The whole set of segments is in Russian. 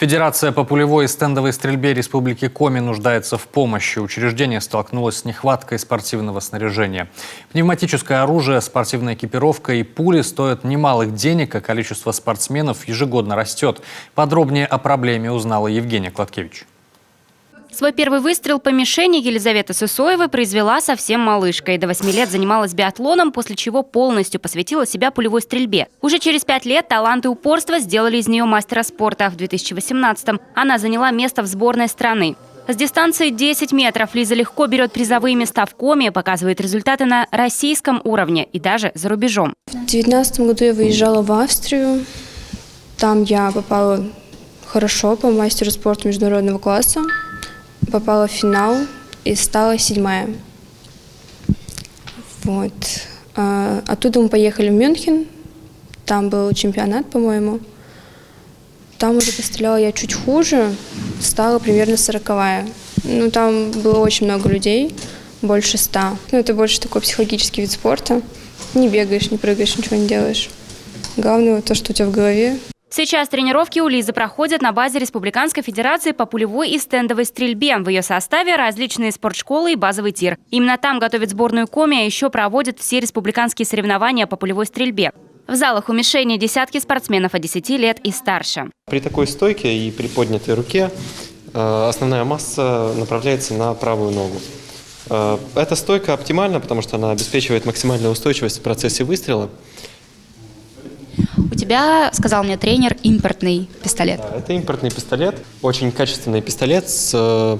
Федерация по пулевой и стендовой стрельбе Республики Коми нуждается в помощи. Учреждение столкнулось с нехваткой спортивного снаряжения. Пневматическое оружие, спортивная экипировка и пули стоят немалых денег, а количество спортсменов ежегодно растет. Подробнее о проблеме узнала Евгения Кладкевич. Свой первый выстрел по мишени Елизавета Сысоева произвела совсем малышкой. До 8 лет занималась биатлоном, после чего полностью посвятила себя пулевой стрельбе. Уже через 5 лет талант и упорство сделали из нее мастера спорта. В 2018-м она заняла место в сборной страны. С дистанции 10 метров Лиза легко берет призовые места в Коми, показывает результаты на российском уровне и даже за рубежом. В 2019 году я выезжала в Австрию. Там я попала хорошо по мастеру спорта международного класса. Попала в финал и стала 7-я. Вот. Оттуда мы поехали в Мюнхен. Там был чемпионат, по-моему. Там уже постреляла я чуть хуже. Стала примерно 40-я. Ну, там было очень много людей, больше 100. Ну, это больше такой психологический вид спорта. Не бегаешь, не прыгаешь, ничего не делаешь. Главное вот то, что у тебя в голове. Сейчас тренировки у Лизы проходят на базе Республиканской федерации по пулевой и стендовой стрельбе. В ее составе различные спортшколы и базовый тир. Именно там готовят сборную Коми, а еще проводят все республиканские соревнования по пулевой стрельбе. В залах у мишени десятки спортсменов от 10 лет и старше. При такой стойке и при поднятой руке основная масса направляется на правую ногу. Эта стойка оптимальна, потому что она обеспечивает максимальную устойчивость в процессе выстрела. У тебя, сказал мне тренер, импортный пистолет. Да, это импортный пистолет, очень качественный пистолет с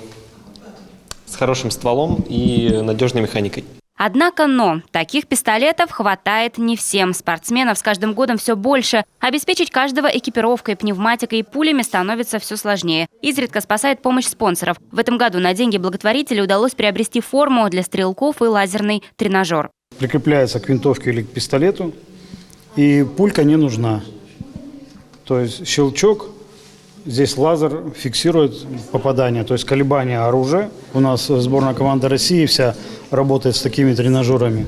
хорошим стволом и надежной механикой. Однако таких пистолетов хватает не всем. Спортсменов с каждым годом все больше. Обеспечить каждого экипировкой, пневматикой и пулями становится все сложнее. Изредка спасает помощь спонсоров. В этом году на деньги благотворителей удалось приобрести форму для стрелков и лазерный тренажер. Прикрепляется к винтовке или к пистолету, и пулька не нужна. То есть щелчок, здесь лазер фиксирует попадание, то есть колебания оружия. У нас сборная команда России вся работает с такими тренажерами,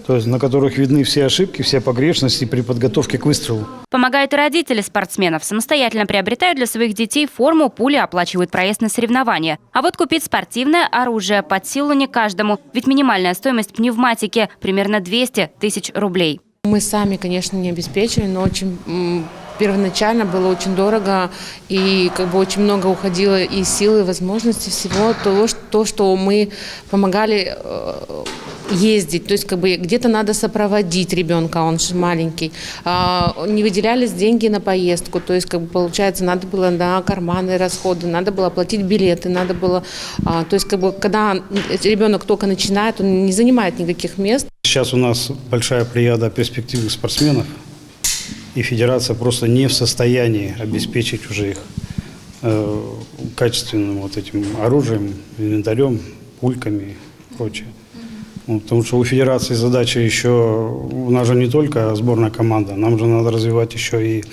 то есть на которых видны все ошибки, все погрешности при подготовке к выстрелу. Помогают и родители спортсменов. Самостоятельно приобретают для своих детей форму, пули, оплачивают проезд на соревнования. А вот купить спортивное оружие под силу не каждому. Ведь минимальная стоимость пневматики примерно 200 тысяч рублей. Мы сами, конечно, не обеспечили, но очень первоначально было очень дорого и очень много уходило и сил, и возможностей всего то, что мы помогали ездить, то есть где-то надо сопроводить ребенка, он же маленький, не выделялись деньги на поездку, то есть получается надо было на карманные расходы, надо было оплатить билеты, надо было, то есть когда ребенок только начинает, он не занимает никаких мест. Сейчас у нас большая плеяда перспективных спортсменов, и федерация просто не в состоянии обеспечить уже их качественным этим оружием, инвентарем, пульками и прочее. Потому что у федерации задача еще, у нас же не только сборная команда, нам же надо развивать еще и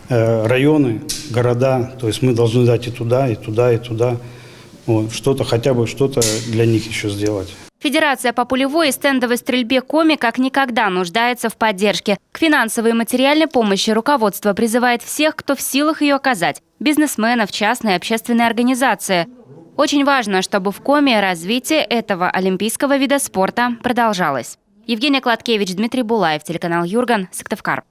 районы, города, то есть мы должны дать и туда, и туда, и туда, что-то, хотя бы что-то для них еще сделать. Федерация по пулевой и стендовой стрельбе Коми как никогда нуждается в поддержке. К финансовой и материальной помощи руководство призывает всех, кто в силах ее оказать – бизнесменов, частные и общественные организации. Очень важно, чтобы в Коми развитие этого олимпийского вида спорта продолжалось. Евгения Кладкевич, Дмитрий Булаев, телеканал Юрган, Сыктывкар.